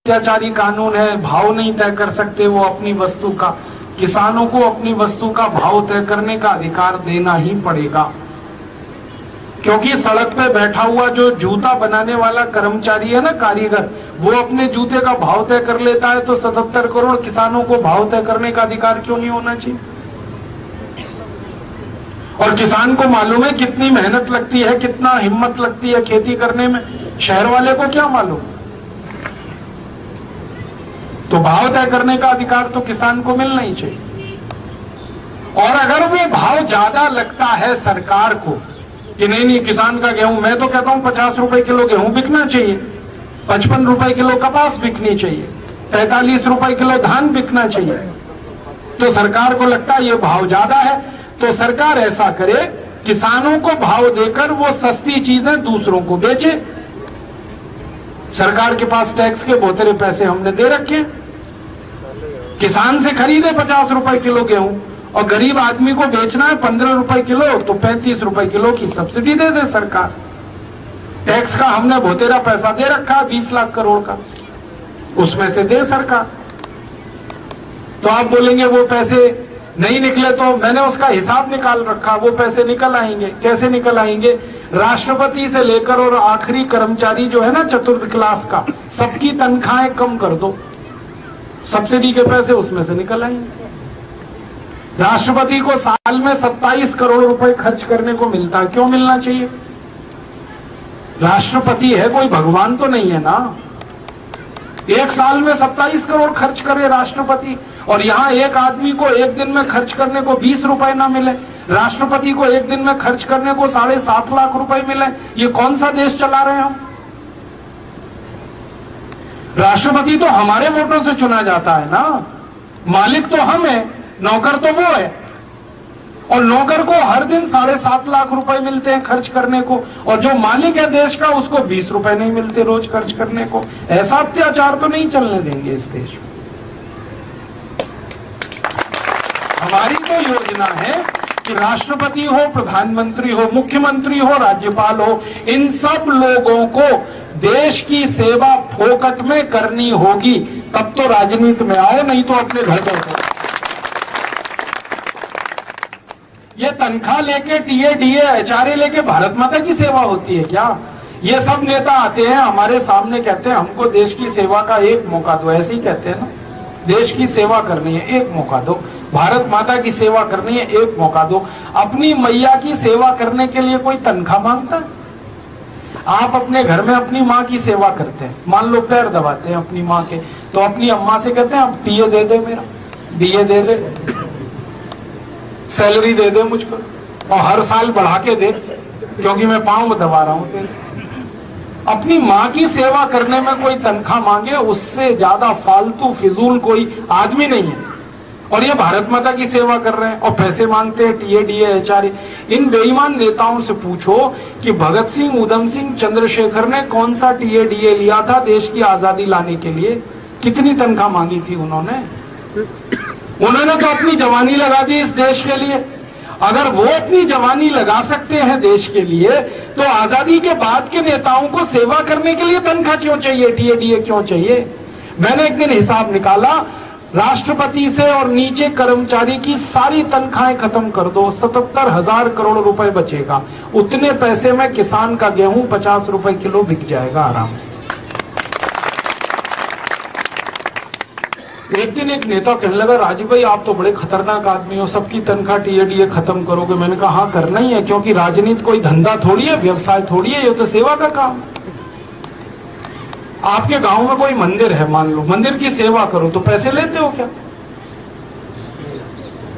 अत्याचारी कानून है, भाव नहीं तय कर सकते वो अपनी वस्तु का। किसानों को अपनी वस्तु का भाव तय करने का अधिकार देना ही पड़ेगा, क्योंकि सड़क पे बैठा हुआ जो जूता बनाने वाला कर्मचारी है ना, कारीगर, वो अपने जूते का भाव तय कर लेता है, तो 77 करोड़ किसानों को भाव तय करने का अधिकार क्यों नहीं होना चाहिए? और किसान को मालूम है कितनी मेहनत लगती है, कितना हिम्मत लगती है खेती करने में, शहर वाले को क्या मालूम? तो भाव तय करने का अधिकार तो किसान को मिलना ही चाहिए। और अगर वो भाव ज्यादा लगता है सरकार को कि नहीं किसान का गेहूं, मैं तो कहता हूं 50 रुपए किलो गेहूं बिकना चाहिए, 55 रुपए किलो कपास बिकनी चाहिए, 45 रुपए किलो धान बिकना चाहिए, तो सरकार को लगता है ये भाव ज्यादा है, तो सरकार ऐसा करे, किसानों को भाव देकर वो सस्ती चीजें दूसरों को बेचे। सरकार के पास टैक्स के बहुतेरे पैसे हमने दे रखे, किसान से खरीदे 50 रुपए किलो गेहूं, और गरीब आदमी को बेचना है 15 रुपए किलो, तो 35 रुपए किलो की सब्सिडी दे दे सरकार। टैक्स का हमने बहुतेरा पैसा दे रखा 20 लाख करोड़ का, उसमें से दे सरकार। तो आप बोलेंगे वो पैसे नहीं निकले, तो मैंने उसका हिसाब निकाल रखा, वो पैसे निकल आएंगे। कैसे निकल आएंगे? राष्ट्रपति से लेकर और आखिरी कर्मचारी जो है ना चतुर्थ क्लास का, सबकी तनख्वाहें कम कर दो, सब्सिडी के पैसे उसमें से निकल आएंगे। राष्ट्रपति को साल में 27 करोड़ रुपए खर्च करने को मिलता है, क्यों मिलना चाहिए? राष्ट्रपति है, कोई भगवान तो नहीं है ना। एक साल में 27 करोड़ खर्च करे राष्ट्रपति, और यहां एक आदमी को एक दिन में खर्च करने को 20 रुपए ना मिले, राष्ट्रपति को एक दिन में खर्च करने को 7.5 लाख रुपए मिले। ये कौन सा देश चला रहे हैं हम? राष्ट्रपति तो हमारे वोटों से चुना जाता है ना, मालिक तो हम है, नौकर तो वो है, और नौकर को हर दिन 7.5 लाख रुपए मिलते हैं खर्च करने को, और जो मालिक है देश का उसको 20 रुपए नहीं मिलते रोज खर्च करने को। ऐसा अत्याचार तो नहीं चलने देंगे इस देश में। हमारी तो योजना है कि राष्ट्रपति हो, प्रधानमंत्री हो, मुख्यमंत्री हो, राज्यपाल हो, इन सब लोगों को देश की सेवा फोकट में करनी होगी, तब तो राजनीति में आओ, नहीं तो अपने घर बैठो। ये तनख्वाह लेके टीए डीए एचआरए लेके भारत माता की सेवा होती है क्या? ये सब नेता आते हैं हमारे सामने, कहते हैं हमको देश की सेवा का एक मौका दो, ऐसे ही कहते हैं ना, देश की सेवा करनी है एक मौका दो, भारत माता की सेवा करनी है एक मौका दो। अपनी मैया की सेवा करने के लिए कोई तनख्वाह मांगता है? आप अपने घर में अपनी माँ की सेवा करते हैं, मान लो पैर दबाते हैं अपनी माँ के, तो अपनी अम्मा से कहते हैं अब टीए दे दे, मेरा डीए दे दे, सैलरी दे दे मुझको, और हर साल बढ़ा के दे, क्योंकि मैं पांव दबा रहा हूं तेरे। अपनी माँ की सेवा करने में कोई तनख्वाह मांगे, उससे ज्यादा फालतू फिजूल कोई आदमी नहीं है। और ये भारत माता की सेवा कर रहे हैं और पैसे मांगते हैं टीए डीए एचआरए। इन बेईमान नेताओं से पूछो कि भगत सिंह, उधम सिंह, चंद्रशेखर ने कौन सा टीए डीए लिया था देश की आजादी लाने के लिए? कितनी तनख्वाह मांगी थी उन्होंने? उन्होंने तो अपनी जवानी लगा दी इस देश के लिए। अगर वो अपनी जवानी लगा सकते हैं देश के लिए, तो आजादी के बाद के नेताओं को सेवा करने के लिए तनख्वाह क्यों चाहिए, टीए डीए क्यों चाहिए? मैंने एक दिन हिसाब निकाला, राष्ट्रपति से और नीचे कर्मचारी की सारी तनख्वाहें खत्म कर दो, 77,000 करोड़ रुपए बचेगा। उतने पैसे में किसान का गेहूं 50 रुपए किलो बिक जाएगा आराम से। एक दिन एक नेता कहने लगा, राजीव भाई आप तो बड़े खतरनाक आदमी हो, सबकी तनख्वाह टीए डीए खत्म करोगे? मैंने कहा हाँ करना ही है, क्योंकि राजनीति कोई धंधा थोड़ी है, व्यवसाय थोड़ी है, ये तो सेवा का काम। आपके गांव में कोई मंदिर है, मान लो, मंदिर की सेवा करो, तो पैसे लेते हो क्या?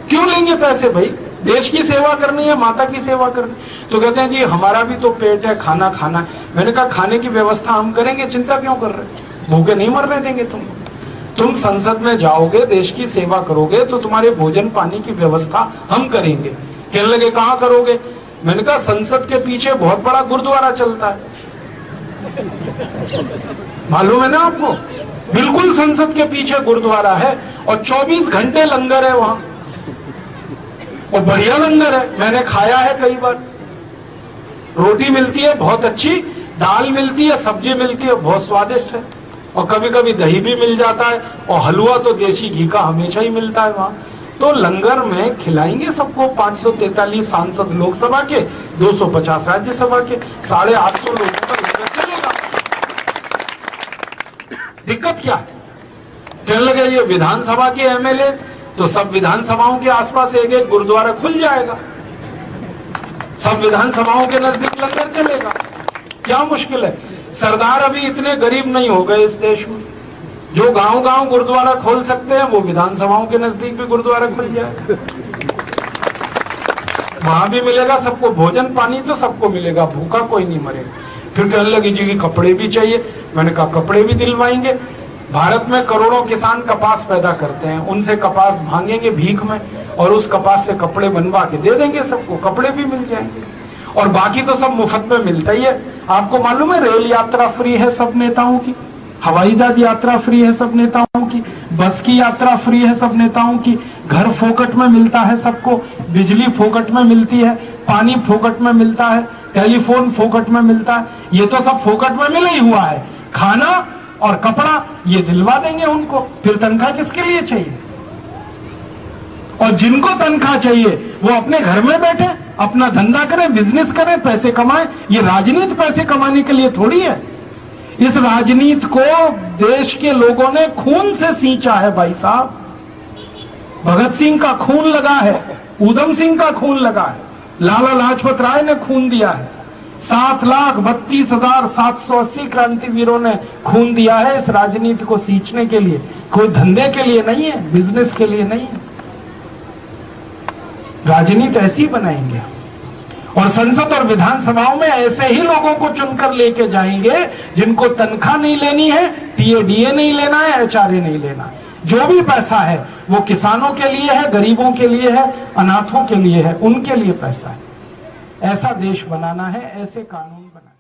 क्यों लेंगे पैसे भाई? देश की सेवा करनी है, माता की सेवा करनी। तो कहते हैं जी हमारा भी तो पेट है, खाना खाना है। मैंने कहा खाने की व्यवस्था हम करेंगे, चिंता क्यों कर रहे? भूखे नहीं मरने देंगे तुम संसद में जाओगे, देश की सेवा करोगे, तो तुम्हारे भोजन पानी की व्यवस्था हम करेंगे। कहने लगे कहां करोगे? मैंने कहा संसद के पीछे बहुत बड़ा गुरुद्वारा चलता है, मालूम है ना आपको? बिल्कुल संसद के पीछे गुरुद्वारा है, और 24 घंटे लंगर है वहां, और बढ़िया लंगर है, मैंने खाया है कई बार। रोटी मिलती है बहुत अच्छी, दाल मिलती है, सब्जी मिलती है, बहुत स्वादिष्ट है, और कभी कभी दही भी मिल जाता है, और हलवा तो देसी घी का हमेशा ही मिलता है वहां। तो लंगर में खिलाएंगे सबको। 543 सांसद लोकसभा के, 250 राज्यसभा के, 850 लोगों का लंगर चलेगा। दिक्कत क्या है? कहने लगे ये विधानसभा के एमएलए, तो सब विधानसभाओं के आसपास एक एक गुरुद्वारा खुल जाएगा, सब विधानसभाओं के नजदीक लंगर चलेगा। क्या मुश्किल है? सरदार अभी इतने गरीब नहीं हो गए इस देश में। जो गांव गांव गुरुद्वारा खोल सकते हैं, वो विधानसभाओं के नजदीक भी गुरुद्वारा खुल जाएगा। वहां भी मिलेगा सबको भोजन पानी, तो सबको मिलेगा, भूखा कोई नहीं मरेगा। फिर कहने लगी जी कि कपड़े भी चाहिए। मैंने कहा कपड़े भी दिलवाएंगे। भारत में करोड़ों किसान कपास पैदा करते हैं, उनसे कपास भांगेंगे भीख में, और उस कपास से कपड़े बनवा के दे देंगे सबको, कपड़े भी मिल जाएंगे। और बाकी तो सब मुफ्त में मिलता ही है। आपको मालूम है रेल यात्रा फ्री है सब नेताओं की, हवाई जहाज यात्रा फ्री है सब नेताओं की, बस की यात्रा फ्री है सब नेताओं की, घर फोकट में मिलता है सबको, बिजली फोकट में मिलती है, पानी फोकट में मिलता है, टेलीफोन फोकट में मिलता है। ये तो सब फोकट में मिला ही हुआ है। खाना और कपड़ा ये दिलवा देंगे उनको, फिर तनख्वाह किसके लिए चाहिए? और जिनको तनख्वाह चाहिए वो अपने घर में बैठे, अपना धंधा करें, बिजनेस करें, पैसे कमाएं। ये राजनीति पैसे कमाने के लिए थोड़ी है। इस राजनीति को देश के लोगों ने खून से सींचा है भाई साहब। भगत सिंह का खून लगा है, उधम सिंह का खून लगा है, लाला लाजपत राय ने खून दिया है, 7,32,780 क्रांतिवीरों ने खून दिया है इस राजनीति को सींचने के लिए। कोई धंधे के लिए नहीं है, बिजनेस के लिए नहीं है। राजनीति ऐसी बनाएंगे, और संसद और विधानसभाओं में ऐसे ही लोगों को चुनकर लेके जाएंगे जिनको तनख्वाह नहीं लेनी है, टीएडीए नहीं लेना है, एचआरए नहीं लेना है। जो भी पैसा है वो किसानों के लिए है, गरीबों के लिए है, अनाथों के लिए है, उनके लिए पैसा है। ऐसा देश बनाना है, ऐसे कानून बनाना है।